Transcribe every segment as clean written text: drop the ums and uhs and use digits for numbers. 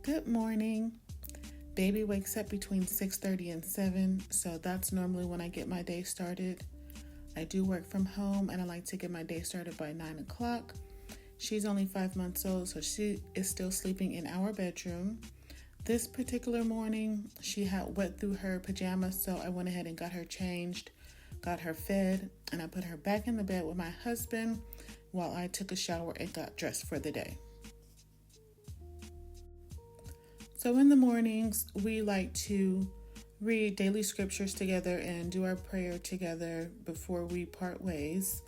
Good morning. Baby wakes up between 6:30 and 7, so that's normally when I get my day started. I do work from home and I like to get my day started by 9 o'clock. She's only 5 months old, so she is still sleeping in our bedroom. This particular morning, she had wet through her pajamas, so I went ahead and got her changed, got her fed, and I put her back in the bed with my husband while I took a shower and got dressed for the day. So in the mornings, we like to read daily scriptures together and do our prayer together before we part ways.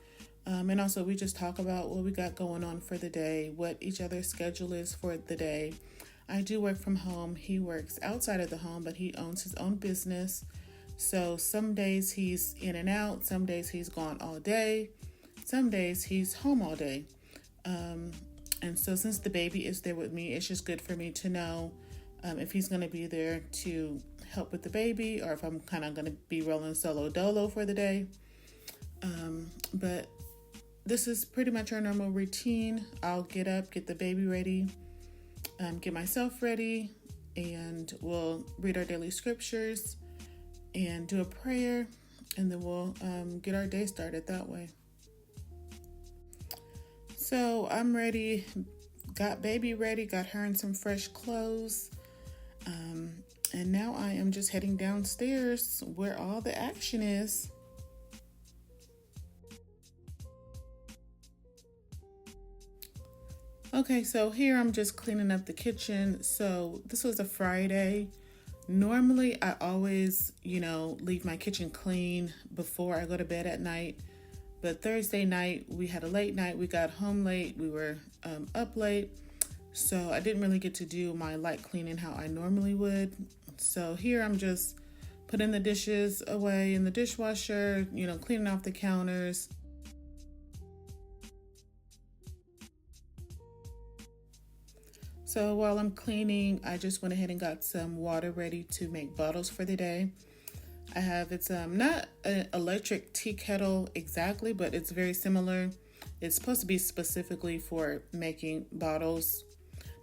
And also we just talk about what we got going on for the day, what each other's schedule is for the day. I do work from home. He works outside of the home, but he owns his own business. So some days he's in and out. Some days he's gone all day. Some days he's home all day. And so since the baby is there with me, it's just good for me to know if he's going to be there to help with the baby or if I'm kind of going to be rolling solo dolo for the day. But this is pretty much our normal routine. I'll get up, get the baby ready, get myself ready, and we'll read our daily scriptures and do a prayer, and then we'll get our day started that way. So I'm ready, got baby ready, got her in some fresh clothes. And now I am just heading downstairs where all the action is. Okay, so here I'm just cleaning up the kitchen. So this was a Friday. Normally I always, leave my kitchen clean before I go to bed at night. But Thursday night, we had a late night. We got home late. We were up late. So I didn't really get to do my light cleaning how I normally would. So here I'm just putting the dishes away in the dishwasher, cleaning off the counters. So while I'm cleaning, I just went ahead and got some water ready to make bottles for the day. It's not an electric tea kettle exactly, but it's very similar. It's supposed to be specifically for making bottles,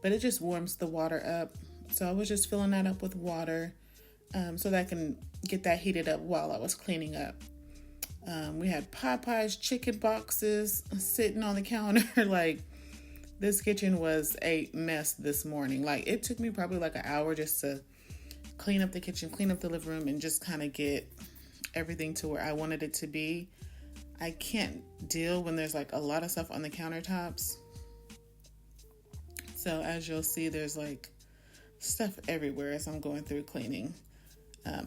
but it just warms the water up. So I was just filling that up with water so that I can get that heated up while I was cleaning up. We had Popeye's chicken boxes sitting on the counter. This kitchen was a mess this morning. It took me probably an hour just to clean up the kitchen, clean up the living room, and just kind of get everything to where I wanted it to be. I can't deal when there's a lot of stuff on the countertops. So as you'll see, there's stuff everywhere as I'm going through cleaning.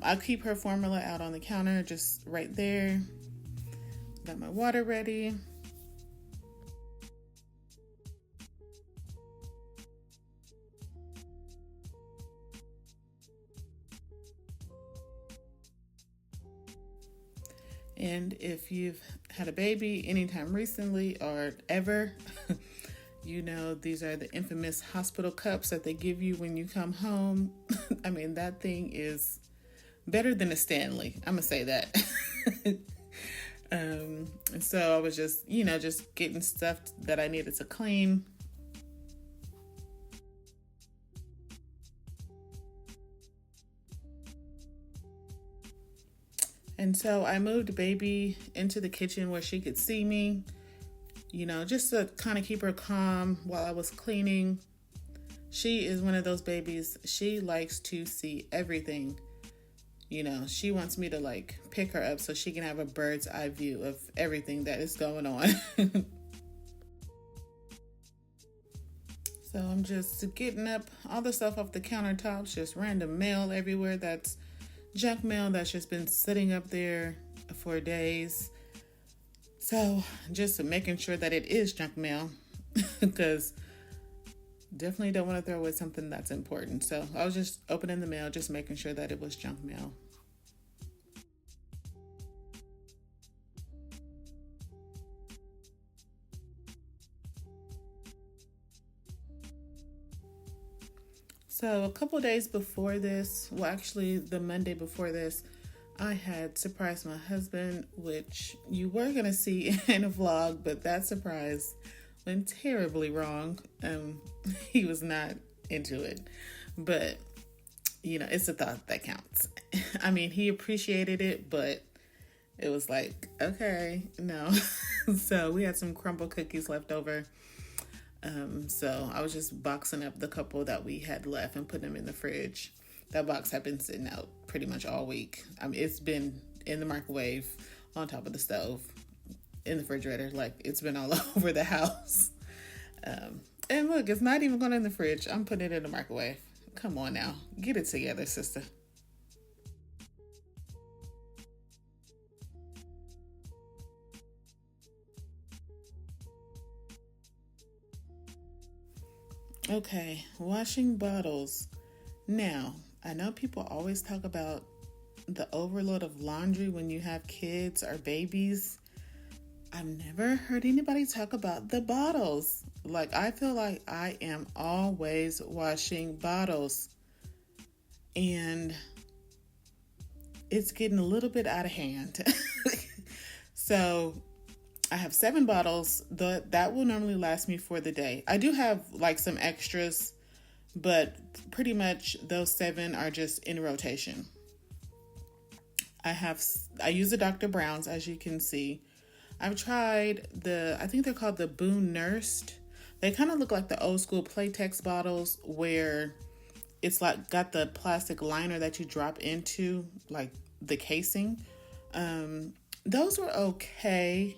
I'll keep her formula out on the counter, just right there. Got my water ready. And if you've had a baby anytime recently or ever, these are the infamous hospital cups that they give you when you come home. I mean, that thing is better than a Stanley. I'm going to say that. And so I was just getting stuff that I needed to clean. And so I moved baby into the kitchen where she could see me, just to kind of keep her calm while I was cleaning. She is one of those babies. She likes to see everything. She wants me to pick her up so she can have a bird's eye view of everything that is going on. So I'm just getting up all the stuff off the countertops, just random mail everywhere. That's junk mail that's just been sitting up there for days. So just making sure that it is junk mail because definitely don't want to throw away something that's important. So I was just opening the mail, just making sure that it was junk mail. So a couple days before this, actually the Monday before this, I had surprised my husband, which you were going to see in a vlog, but that surprise went terribly wrong. He was not into it. But, it's the thought that counts. I mean, he appreciated it, but it was like, okay, no. So we had some crumble cookies left over. So I was just boxing up the couple that we had left and putting them in the fridge. That box had been sitting out pretty much all week. I mean, it's been in the microwave, on top of the stove, in the refrigerator. Like, it's been all over the house. And look, it's not even going in the fridge. I'm putting it in the microwave. Come on now. Get it together, sister. Okay, washing bottles. Now, I know people always talk about the overload of laundry when you have kids or babies. I've never heard anybody talk about the bottles. Like, I feel like I am always washing bottles. And it's getting a little bit out of hand. So I have 7 bottles. That will normally last me for the day. I do have like some extras, but pretty much those 7 are just in rotation. I use the Dr. Brown's, as you can see. I've tried I think they're called the Boone Nursed. They kind of look like the old school Playtex bottles where it's like got the plastic liner that you drop into, like the casing. Those were okay,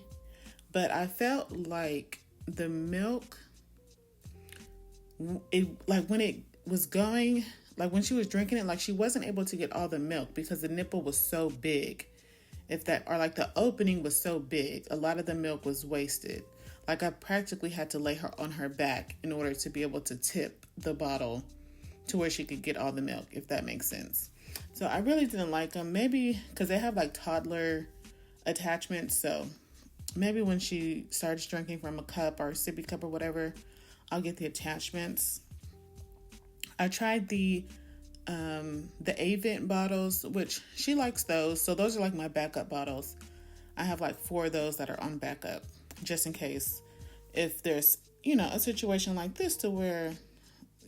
but I felt like the milk, like when it was going, like when she was drinking it, like she wasn't able to get all the milk because the nipple was so big. Or like the opening was so big, a lot of the milk was wasted. Like I practically had to lay her on her back in order to be able to tip the bottle to where she could get all the milk, if that makes sense. So I really didn't like them. Maybe because they have like toddler attachments. So maybe when she starts drinking from a cup or a sippy cup or whatever, I'll get the attachments. I tried the Avent bottles, which she likes those. So those are like my backup bottles. I have like 4 of those that are on backup just in case if there's, a situation like this to where,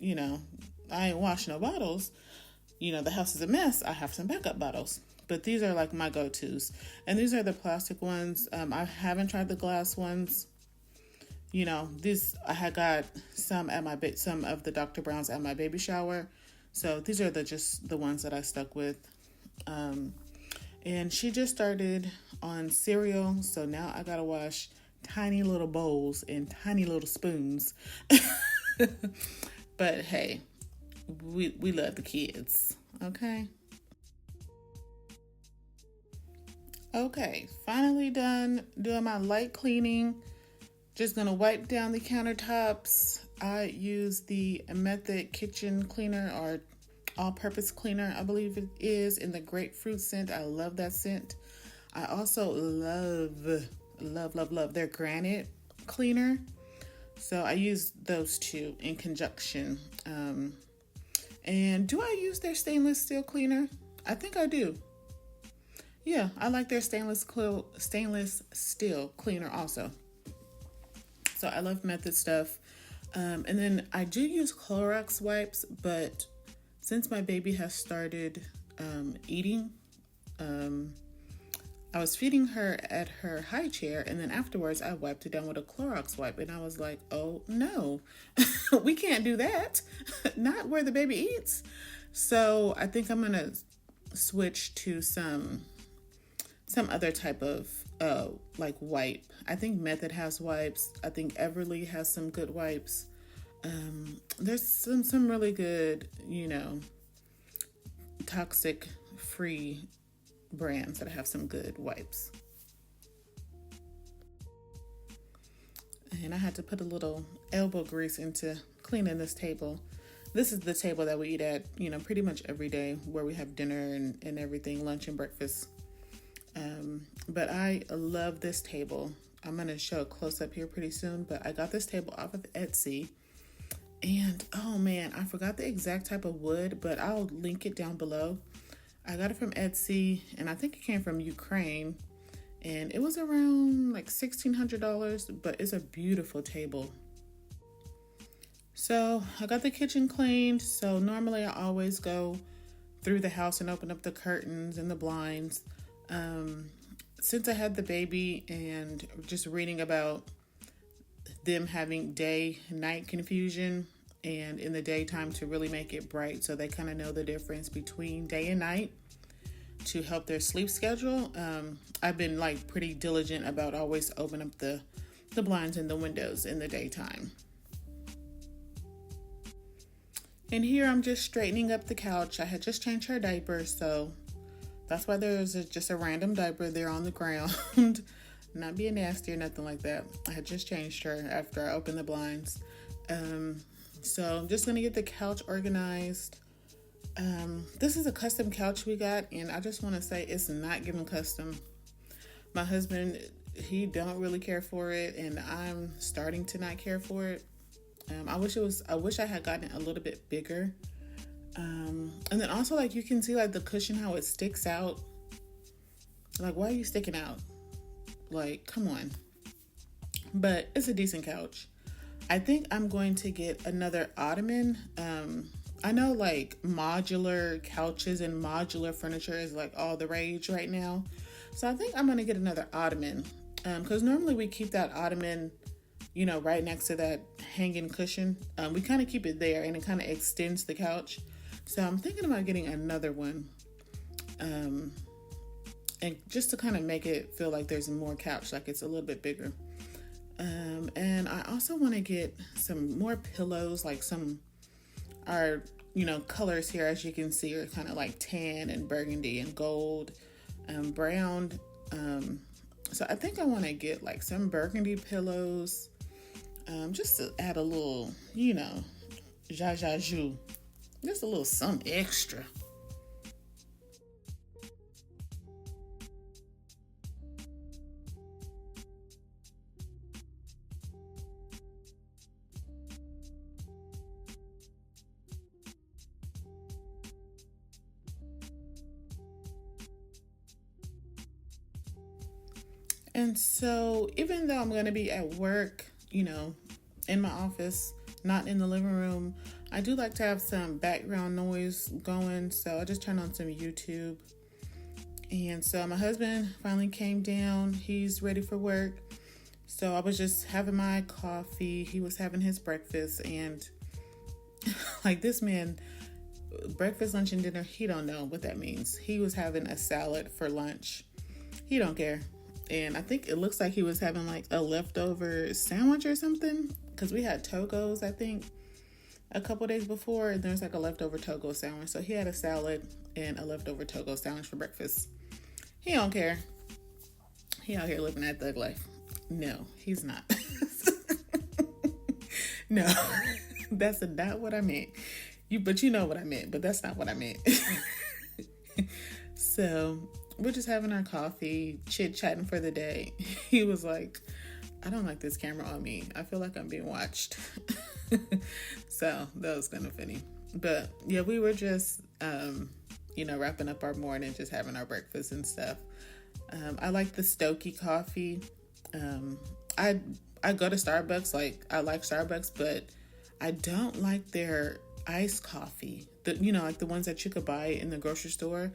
I ain't washing no bottles, the house is a mess. I have some backup bottles, but these are like my go-tos. And these are the plastic ones. I haven't tried the glass ones. These, I had got some of the Dr. Brown's at my baby shower. So these are just the ones that I stuck with. And she just started on cereal. So now I got to wash tiny little bowls and tiny little spoons. But hey, we love the kids. Okay. Okay. Finally done doing my light cleaning. Just going to wipe down the countertops. I use the Method kitchen cleaner or all-purpose cleaner, I believe it is, in the grapefruit scent. I love that scent. I also love their granite cleaner. So I use those 2 in conjunction. And do I use their stainless steel cleaner? I think I do. Yeah, I like their stainless steel cleaner also. So I love Method stuff. And then I do use Clorox wipes, but since my baby has started eating, I was feeding her at her high chair, and then afterwards I wiped it down with a Clorox wipe, and I was like, oh no, we can't do that. Not where the baby eats. So I think I'm going to switch to some other type of like wipe. I think Method has wipes. I think Everly has some good wipes. There's some really good, toxic free brands that have some good wipes. And I had to put a little elbow grease into cleaning this table. This is the table that we eat at, pretty much every day, where we have dinner and everything, lunch and breakfast. But I love this table. I'm going to show a close up here pretty soon, but I got this table off of Etsy. And oh man, I forgot the exact type of wood, but I'll link it down below. I got it from Etsy, and I think it came from Ukraine, and it was around like $1,600, but it's a beautiful table. So I got the kitchen cleaned. So normally I always go through the house and open up the curtains and the blinds. Um, since I had the baby and just reading about them having day night confusion, and in the daytime to really make it bright so they kind of know the difference between day and night to help their sleep schedule. I've been like pretty diligent about always open up the blinds and the windows in the daytime. And here I'm just straightening up the couch. I had just changed her diaper, so that's why there's just a random diaper there on the ground. Not being nasty or nothing like that. I had just changed her after I opened the blinds. So I'm just gonna get the couch organized. This is a custom couch we got, and I just want to say it's not given custom. My husband, he don't really care for it, and I'm starting to not care for it. I wish I had gotten it a little bit bigger. And then also, like, you can see like the cushion, how it sticks out. Like, why are you sticking out? Like, come on. But it's a decent couch. I think I'm going to get another ottoman. I know like modular couches and modular furniture is like all the rage right now. So I think I'm going to get another ottoman. Because normally we keep that ottoman, right next to that hanging cushion. We kind of keep it there and it kind of extends the couch. So I'm thinking about getting another one. And just to kind of make it feel like there's more couch, like it's a little bit bigger. And I also want to get some more pillows, like our colors here, as you can see, are kind of like tan and burgundy and gold, brown. So I think I want to get like some burgundy pillows, just to add a little, zhazhazhu, just a little some extra. And so, even though I'm going to be at work, in my office, not in the living room, I do like to have some background noise going. So, I just turned on some YouTube. And so, my husband finally came down. He's ready for work. So, I was just having my coffee. He was having his breakfast. And, like, this man, breakfast, lunch, and dinner, he don't know what that means. He was having a salad for lunch. He don't care. And I think it looks like he was having like a leftover sandwich or something, because we had Togos, I think, a couple days before, and there's like a leftover Togo sandwich. So he had a salad and a leftover Togo sandwich for breakfast. He don't care. He out here living that thug life. No, he's not. No, that's not what I meant. But you know what I meant, but that's not what I meant. So we're just having our coffee, chit-chatting for the day. He was like, I don't like this camera on me. I feel like I'm being watched. So that was kind of funny. But yeah, we were just, wrapping up our morning, just having our breakfast and stuff. I like the Stokey coffee. I go to Starbucks, like I like Starbucks, but I don't like their iced coffee. Like the ones that you could buy in the grocery store.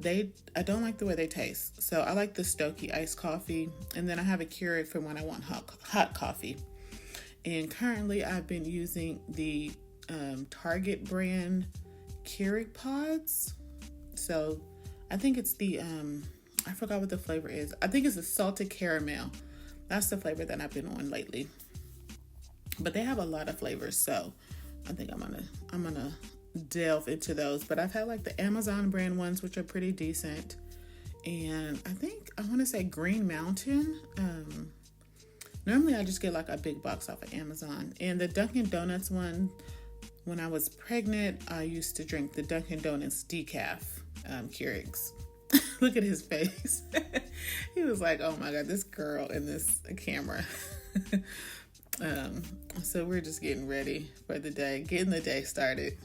I don't like the way they taste. So I like the Stokey iced coffee. And then I have a Keurig for when I want hot coffee. And currently I've been using the Target brand Keurig pods. So I think it's the, I forgot what the flavor is. I think it's the salted caramel. That's the flavor that I've been on lately. But they have a lot of flavors. So I think I'm gonna delve into those. But I've had like the Amazon brand ones, which are pretty decent, and I want to say Green Mountain. Normally I just get like a big box off of Amazon. And the Dunkin' Donuts one, when I was pregnant, I used to drink the Dunkin' Donuts decaf Keurigs. Look at his face. He was like, oh my god, this girl in this camera. So we're just getting ready for the day, getting the day started.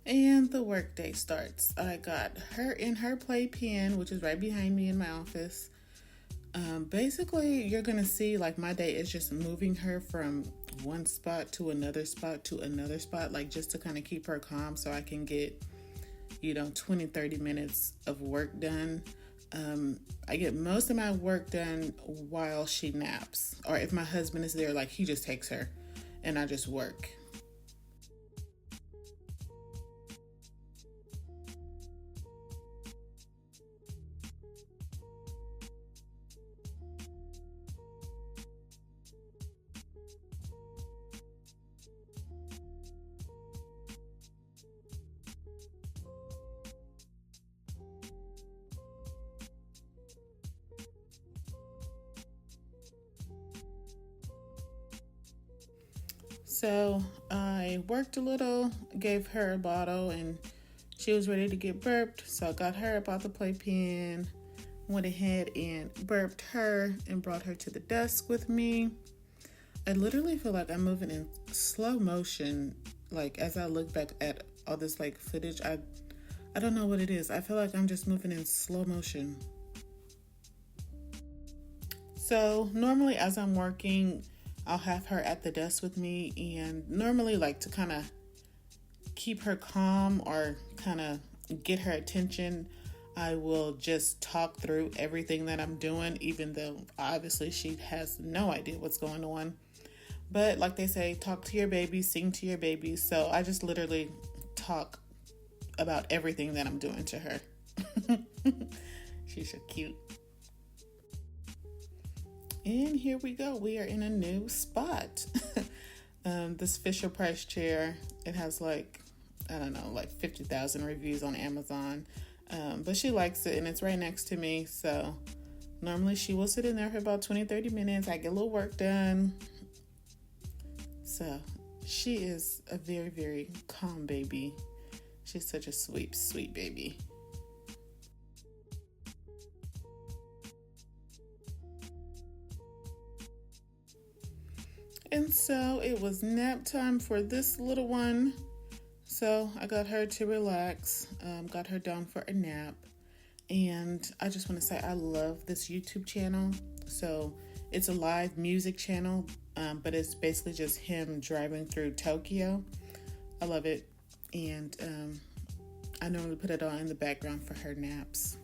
And the workday starts. I got her in her playpen, which is right behind me in my office. Basically, you're going to see like my day is just moving her from one spot to another spot to another spot, like just to kind of keep her calm so I can get, 20-30 minutes of work done. I get most of my work done while she naps, or if my husband is there, like he just takes her and I just work. So I worked a little, gave her a bottle, and she was ready to get burped. So I got her up out the playpen, went ahead and burped her and brought her to the desk with me. I literally feel like I'm moving in slow motion. Like as I look back at all this like footage, I don't know what it is. I feel like I'm just moving in slow motion. So normally as I'm working, I'll have her at the desk with me, and normally like to kind of keep her calm or kind of get her attention, I will just talk through everything that I'm doing, even though obviously she has no idea what's going on. But like they say, talk to your baby, sing to your baby. So I just literally talk about everything that I'm doing to her. She's so cute. And here we go. We are in a new spot. This Fisher Price chair, it has like 50,000 reviews on Amazon. But she likes it and it's right next to me. So normally she will sit in there for about 20-30 minutes. I get a little work done. So she is a very, very calm baby. She's such a sweet, sweet baby. And so it was nap time for this little one. So I got her to relax, got her down for a nap. And I just want to say I love this YouTube channel. So it's a live music channel, but it's basically just him driving through Tokyo. I love it. And I normally put it on in the background for her naps.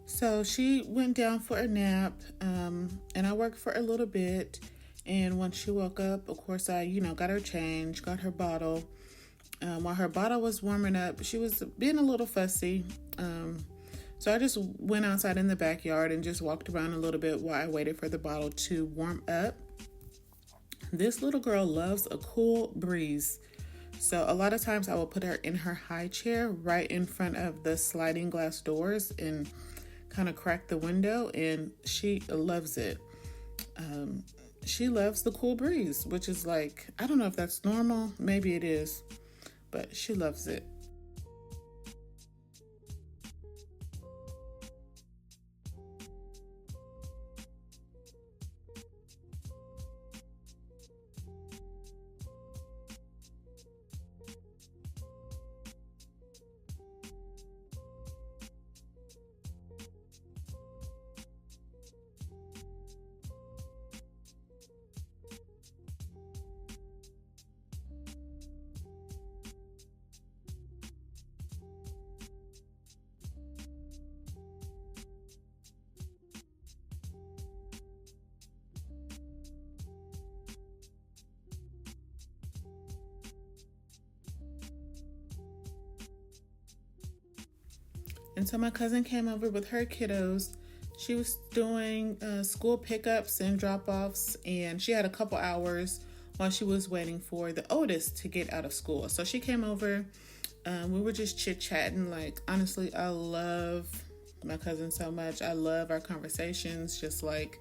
So she went down for a nap, and I worked for a little bit. And once she woke up, of course, I, got her changed, got her bottle. While her bottle was warming up, she was being a little fussy. So I just went outside in the backyard and just walked around a little bit while I waited for the bottle to warm up. This little girl loves a cool breeze. So a lot of times I will put her in her high chair right in front of the sliding glass doors and kind of crack the window, and she loves it. She loves the cool breeze, which is like, I don't know if that's normal. Maybe it is, but she loves it. And so my cousin came over with her kiddos. She was doing school pickups and drop-offs, and she had a couple hours while she was waiting for the oldest to get out of school. So she came over. We were just chit-chatting. Like, honestly, I love my cousin so much. I love our conversations. Just like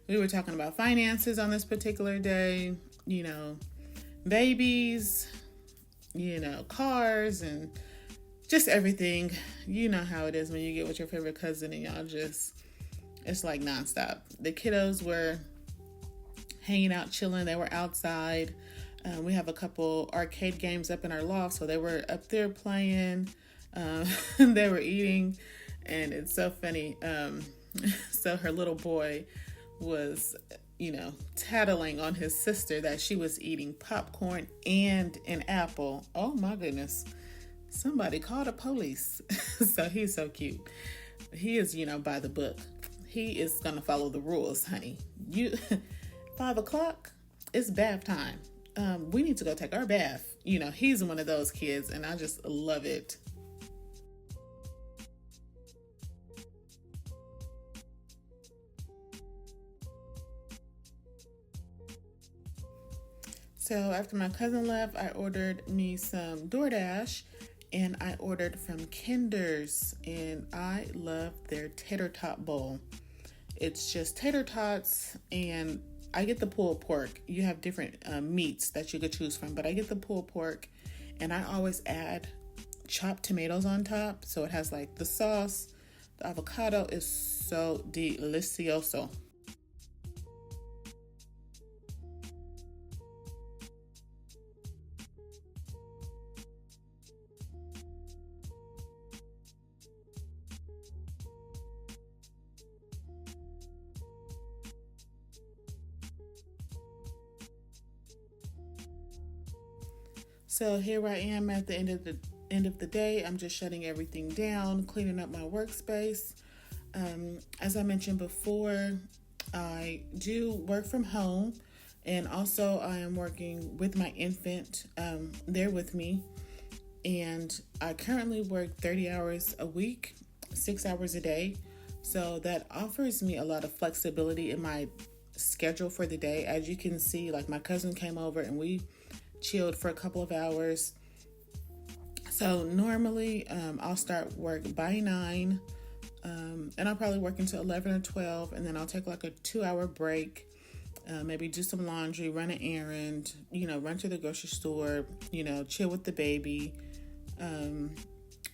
we were talking about finances on this particular day, you know, babies, you know, cars, and just everything. You know how it is when you get with your favorite cousin and y'all just, it's like nonstop. The kiddos were hanging out, chilling. They were outside. We have a couple arcade games up in our loft, so they were up there playing. They were eating, and it's so funny. So her little boy was, you know, tattling on his sister that she was eating popcorn and an apple. Oh my goodness. Somebody called the police. So he's so cute. He is, you know, by the book. He is going to follow the rules, honey. 5 o'clock, it's bath time. We need to go take our bath. You know, he's one of those kids, and I just love it. So after my cousin left, I ordered me some DoorDash, and I ordered from Kinder's, and I love their tater tot bowl. It's just tater tots, and I get the pulled pork. You have different meats that you could choose from, but I get the pulled pork, and I always add chopped tomatoes on top, so it has like the sauce. The avocado is so delicioso. So here I am at the end of the day. I'm just shutting everything down, cleaning up my workspace. As I mentioned before, I do work from home, and also I am working with my infant. They're with me, and I currently work 30 hours a week, 6 hours a day. So that offers me a lot of flexibility in my schedule for the day. As you can see, like my cousin came over and we chilled for a couple of hours. So normally I'll start work by 9, and I'll probably work until 11 or 12, and then I'll take like a 2-hour break, maybe do some laundry, run an errand, you know, run to the grocery store, you know, chill with the baby.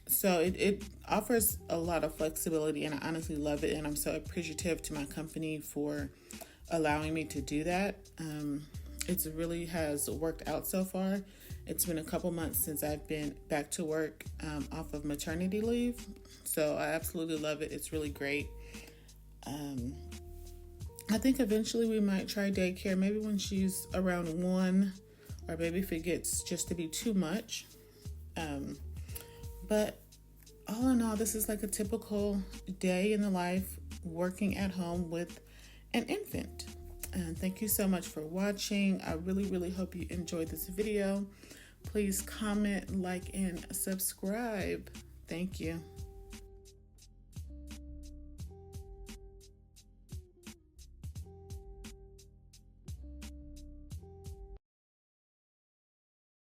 So it offers a lot of flexibility, and I honestly love it, and I'm so appreciative to my company for allowing me to do that. It really has worked out so far. It's been a couple months since I've been back to work off of maternity leave. So I absolutely love it. It's really great. I think eventually we might try daycare, maybe when she's around 1, or maybe if it gets just to be too much. But all in all, this is like a typical day in the life working at home with an infant. And thank you so much for watching. I really, really hope you enjoyed this video. Please comment, like, and subscribe. Thank you.